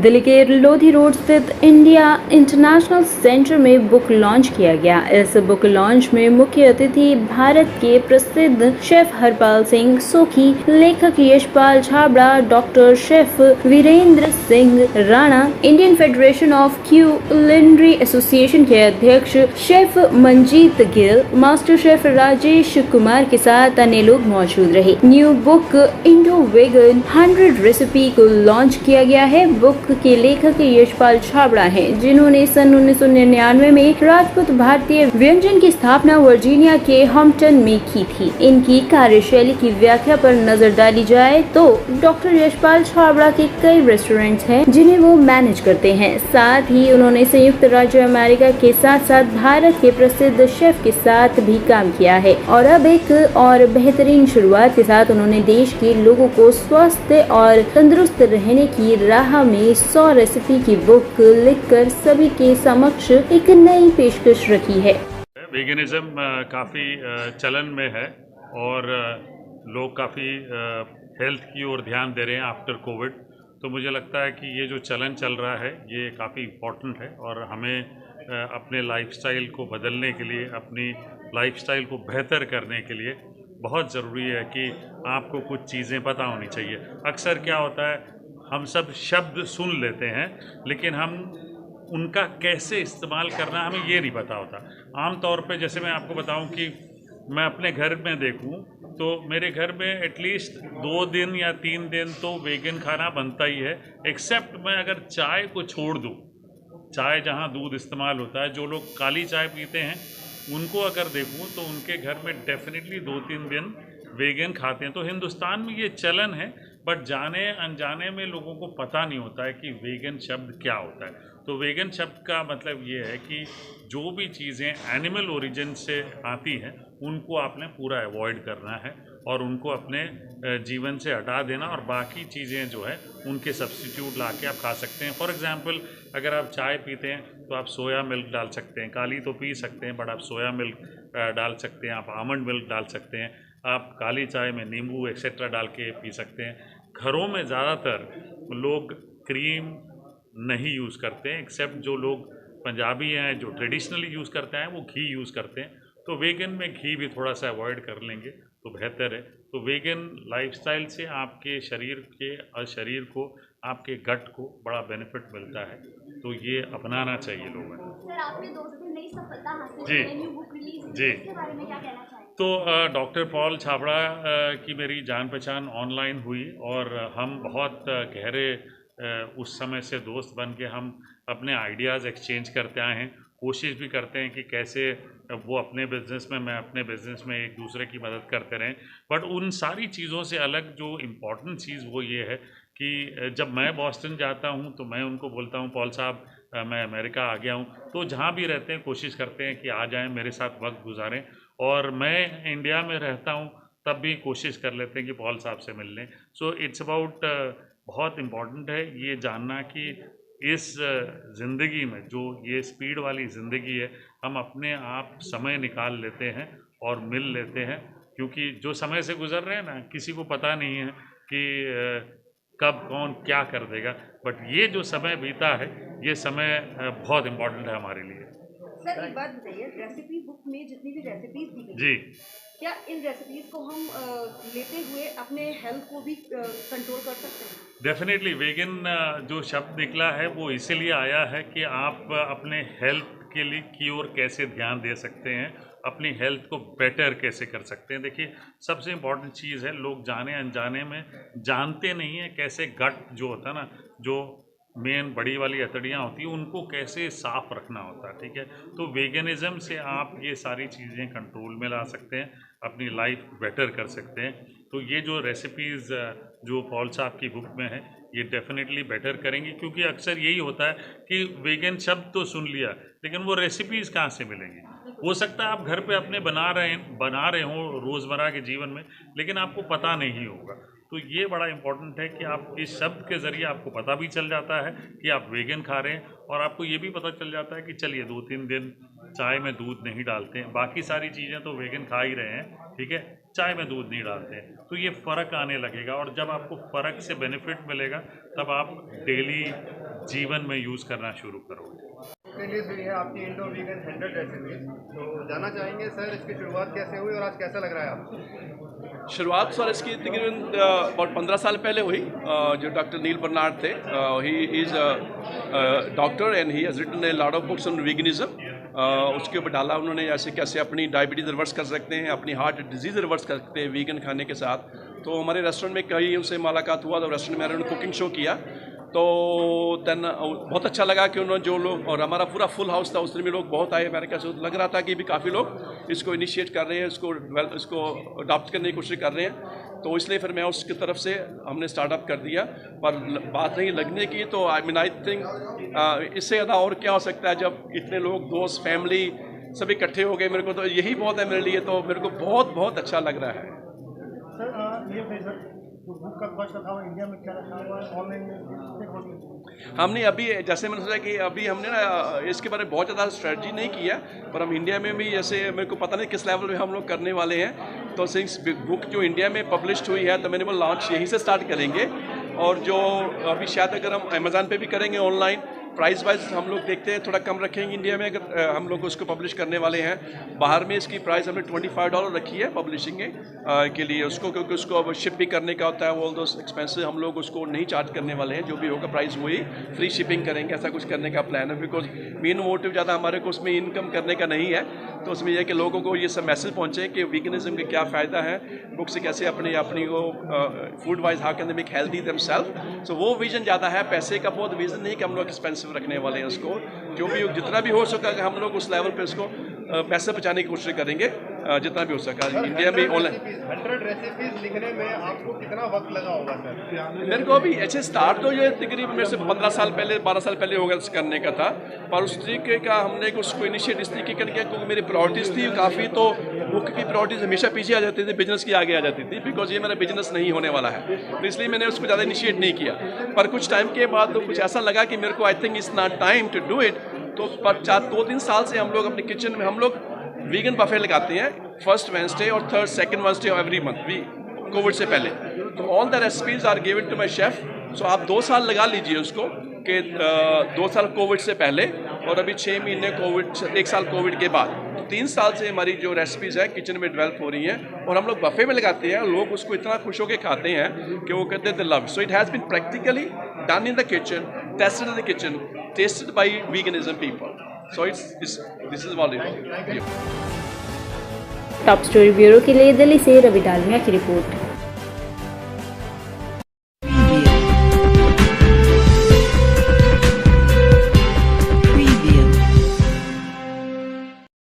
दिल्ली के लोधी रोड स्थित India international centre में बुक लॉन्च किया गया। इस बुक लॉन्च में मुख्य अतिथि भारत के प्रसिद्ध शेफ हरपाल सिंह सोखी, लेखक Yashpal Chhabra, doctor chef Virendra Singh Rana, Indian federation of culinary association के अध्यक्ष chef Manjeet Gill, master chef Rajesh Kumar के साथ अन्य लोग मौजूद रहे। New book Indo vegan 100 recipe को लॉन्च किया गया है। बुक के लेखक यशपाल छाबड़ा हैं, जिन्होंने सन 1999 में राजपूत भारतीय व्यंजन की स्थापना वर्जीनिया के हम्पटन में की थी। इनकी कार्यशैली की व्याख्या पर नजर डाली जाए तो डॉक्टर यशपाल छाबड़ा के कई रेस्टोरेंट्स हैं जिन्हें वो मैनेज करते हैं। साथ ही उन्होंने संयुक्त राज्य अमेरिका के साथ साथ भारत के प्रसिद्ध शेफ के साथ भी काम किया है और अब एक और बेहतरीन शुरुआत के साथ उन्होंने देश के लोगों को स्वस्थ और तंदुरुस्त रहने की राह में 100 रेसिपी की बुक लिखकर सभी के समक्ष एक नई पेशकश रखी है। वेगनिज्म काफ़ी चलन में है और लोग काफ़ी हेल्थ की ओर ध्यान दे रहे हैं आफ्टर कोविड। तो मुझे लगता है कि ये जो चलन चल रहा है ये काफ़ी इम्पोर्टेंट है और हमें अपने लाइफस्टाइल को बदलने के लिए, अपनी लाइफस्टाइल को बेहतर करने के लिए बहुत ज़रूरी है कि आपको कुछ चीज़ें पता होनी चाहिए। अक्सर क्या होता है, हम सब शब्द सुन लेते हैं लेकिन हम उनका कैसे इस्तेमाल करना हमें ये नहीं पता होता। आम तौर पे जैसे मैं आपको बताऊं कि मैं अपने घर में देखूं तो मेरे घर में एटलीस्ट 2 दिन या 3 दिन तो वेगन खाना बनता ही है, एक्सेप्ट मैं अगर चाय को छोड़ दूं। चाय जहां दूध इस्तेमाल होता है, जो लोग काली चाय पीते हैं उनको अगर देखूं तो उनके घर में डेफिनेटली 2-3 दिन वेगन खाते हैं। तो हिंदुस्तान में ये चलन है, बट जाने अनजाने में लोगों को पता नहीं होता है कि वेगन शब्द क्या होता है। तो वेगन शब्द का मतलब ये है कि जो भी चीज़ें एनिमल ओरिजिन से आती हैं उनको आपने पूरा अवॉइड करना है और उनको अपने जीवन से हटा देना और बाकी चीज़ें जो है उनके सब्स्टिट्यूट ला के आप खा सकते हैं। फॉर एग्जांपल अगर आप चाय पीते हैं तो आप सोया मिल्क डाल सकते हैं, काली तो पी सकते हैं बट आप सोया मिल्क डाल सकते हैं, आप आमंड मिल्क डाल सकते हैं, आप काली चाय में नींबू एक्सेट्रा डाल के पी सकते हैं। घरों में ज़्यादातर लोग क्रीम नहीं यूज़ करते हैं, एक्सेप्ट जो लोग पंजाबी हैं जो ट्रेडिशनली यूज़ करते हैं वो घी यूज़ करते हैं। तो वेगन में घी भी थोड़ा सा अवॉइड कर लेंगे तो बेहतर है। तो वेगन लाइफस्टाइल से आपके शरीर को, आपके गट को बड़ा बेनिफिट मिलता है, तो ये अपनाना चाहिए लोगों को। सर, आपने 2 दिन नई सफलता हासिल जी की, न्यू बुक रिलीज जी इसके बारे में क्या कहना चाहेंगे? तो डॉक्टर पॉल छाबड़ा की मेरी जान पहचान ऑनलाइन हुई और हम बहुत गहरे उस समय से दोस्त बन के हम अपने आइडियाज़ एक्सचेंज करते आए हैं। कोशिश भी करते हैं कि कैसे वो अपने बिज़नेस में, मैं अपने बिज़नेस में एक दूसरे की मदद करते रहें। बट उन सारी चीज़ों से अलग जो इम्पोर्टेंट चीज़ वो ये है कि जब मैं बॉस्टन जाता हूँ तो मैं उनको बोलता हूँ, पॉल साहब मैं अमेरिका आ गया हूँ। तो जहाँ भी रहते हैं कोशिश करते हैं कि आ जाएं, मेरे साथ वक्त गुजारें। और मैं इंडिया में रहता हूँ तब भी कोशिश कर लेते हैं कि पॉल साहब से मिल लें। सो इट्स अबाउट बहुत इम्पॉर्टेंट है ये जानना कि इस ज़िंदगी में जो ये स्पीड वाली ज़िंदगी है, हम अपने आप समय निकाल लेते हैं और मिल लेते हैं, क्योंकि जो समय से गुज़र रहे हैं ना, किसी को पता नहीं है कि कब कौन क्या कर देगा। बट ये जो समय बीता है ये समय बहुत इम्पोर्टेंट है हमारे लिए। सर, एक बात बताइए, रेसिपी बुक में जितनी भी रेसिपीज दी गई जी, क्या इन रेसिपीज को हम लेते हुए अपने हेल्थ को भी कंट्रोल कर सकते हैं? डेफिनेटली वेगन जो शब्द निकला है वो इसीलिए आया है कि आप अपने हेल्थ के लिए की ओर कैसे ध्यान दे सकते हैं, अपनी हेल्थ को बेटर कैसे कर सकते हैं। देखिए, सबसे इम्पॉर्टेंट चीज़ है, लोग जाने अनजाने में जानते नहीं हैं कैसे गट जो होता है ना, जो मेन बड़ी वाली हथेलियाँ होती हैं उनको कैसे साफ रखना होता है। ठीक है, तो वेगनिज़्म से आप ये सारी चीज़ें कंट्रोल में ला सकते हैं, अपनी लाइफ बेटर कर सकते हैं। तो ये जो रेसिपीज़ जो पॉल साहब की बुक में है ये डेफिनेटली बेटर करेंगी, क्योंकि अक्सर यही होता है कि वेगन शब्द तो सुन लिया लेकिन वो रेसिपीज़ कहाँ से मिलेंगी। हो सकता है आप घर पे अपने बना रहे हों रोज़मर्रा के जीवन में, लेकिन आपको पता नहीं होगा। तो ये बड़ा इम्पोर्टेंट है कि आप इस शब्द के ज़रिए आपको पता भी चल जाता है कि आप वेगन खा रहे हैं, और आपको ये भी पता चल जाता है कि चलिए 2-3 दिन चाय में दूध नहीं डालते हैं, बाकी सारी चीज़ें तो वेगन खा ही रहे हैं, ठीक है, चाय में दूध नहीं डालते हैं। तो ये फ़र्क आने लगेगा, और जब आपको फ़र्क से बेनिफिट मिलेगा तब आप डेली जीवन में यूज़ करना शुरू करोगे। रिलीज हुई है आपकी इंडो वीगन 100 रेसिपीज, तो जानना चाहेंगे सर इसकी शुरुआत कैसे हुई और आज कैसा लग रहा है आपको? शुरुआत सर इसकी तकरीबन about 15 साल पहले हुई। जो डॉक्टर नील बर्नार्ड थे, he is doctor and he has written a lot of books on veganism. उसके ऊपर डाला उन्होंने ऐसे कैसे अपनी डायबिटीज़ रिवर्स कर सकते हैं, अपनी हार्ट डिजीज़ रिवर्स कर सकते हैं वीगन खाने के साथ। तो हमारे रेस्टोरेंट में कई उनसे मुलाकात हुआ, तो रेस्टोरेंट में उन्होंने कुकिंग शो किया, तो देन बहुत अच्छा लगा कि उन्होंने जो लोग, और हमारा पूरा फुल हाउस था, उसमें भी लोग बहुत आए। मेरे ख्याल से लग रहा था कि भी काफ़ी लोग इसको इनिशिएट कर रहे हैं, इसको अडॉप्ट करने की कोशिश कर रहे हैं। तो इसलिए फिर मैं उसकी तरफ से हमने स्टार्टअप कर दिया। पर बात नहीं लगने की, तो आई थिंक इससे ज़्यादा और क्या हो सकता है जब इतने लोग, दोस्त, फैमिली सभी इकट्ठे हो गए। मेरे को तो यही बहुत है मेरे लिए, तो मेरे को बहुत बहुत अच्छा लग रहा है। बुक का कॉस्ट रखा हुआ इंडिया में क्या रखा हुआ है, ऑनलाइन? हमने अभी, जैसे मैंने सोचा कि अभी हमने ना इसके बारे में बहुत ज़्यादा स्ट्रेटजी नहीं किया, पर हम इंडिया में भी, जैसे मेरे को पता नहीं किस लेवल पे हम लोग करने वाले हैं। तो सिंस बुक जो इंडिया में पब्लिश्ड हुई है, तो मैंने वो लॉन्च यहीं से स्टार्ट करेंगे। और जो अभी शायद अगर हम अमेज़न पे भी करेंगे ऑनलाइन, प्राइस वाइज हम लोग देखते हैं थोड़ा कम रखेंगे इंडिया में, अगर हम लोग उसको पब्लिश करने वाले हैं। बाहर में इसकी प्राइस हमने $25 रखी है पब्लिशिंग के लिए उसको, क्योंकि उसको अब शिप भी करने का होता है, ऑल दोस एक्सपेंसेस हम लोग उसको नहीं चार्ज करने वाले हैं। जो भी होगा प्राइस वही, फ्री शिपिंग करेंगे, ऐसा कुछ करने का प्लान है। बिकॉज मेन मोटिव ज़्यादा हमारे को उसमें इनकम करने का नहीं है, तो उसमें यह कि लोगों को ये सब मैसेज पहुँचे कि वीगनिज्म के क्या फ़ायदा है, बुक से कैसे अपनी वो food wise how can they make healthy themselves. So वो विजन ज़्यादा है, पैसे का बहुत विजन नहीं कि हम लोग एक्सपेंसिव रखने वाले हैं उसको। जो भी जितना भी हो सका हम लोग उस लेवल पे उसको पैसे बचाने की कोशिश करेंगे, जितना भी हो सका। इंडिया में ऑनलाइन 100 रेसिपीज लिखने में आपको कितना वक्त लगा होगा सर? मेरे को अभी ऐसे स्टार्ट तो ये तकरीबन मेरे से 15 साल पहले 12 साल पहले होगा करने का था, पर उस तरीके का हमने उसको इनिशिएट इस तरीके कर किया क्योंकि मेरी प्रायोरिटीज़ थी काफ़ी। तो बुक की प्रायोरिटीज़ हमेशा पीछे आ जाती थी, बिजनेस की आगे आ जाती थी, बिकॉज ये मेरा बिजनेस नहीं होने वाला है, तो इसलिए मैंने उसको ज़्यादा इनिशिएट नहीं किया। पर कुछ टाइम के बाद तो कुछ ऐसा लगा कि मेरे को I think it's not time to do it. तो पर 2-3 साल से हम लोग अपने किचन में हम लोग वीगन बफे लगाते हैं, फर्स्ट वेडनेसडे और second Wednesday of every month, भी कोविड से पहले। तो all the recipes are given to my chef. So आप 2 साल लगा लीजिए उसको कि 2 साल कोविड से पहले और अभी 6 महीने कोविड, 1 साल कोविड के बाद। तो 3 साल से हमारी जो रेसिपीज़ है किचन में डेवलप हो रही हैं, और हम लोग बफे में लगाते हैं। लोग उसको इतना खुश होकर खाते हैं कि वो कहते हैं the love. So it has been practically done in the kitchen, tested in the kitchen, tested by veganism people. So this is what it is. Top story bureau के लिए दिल्ली से रवि डालमिया की रिपोर्ट।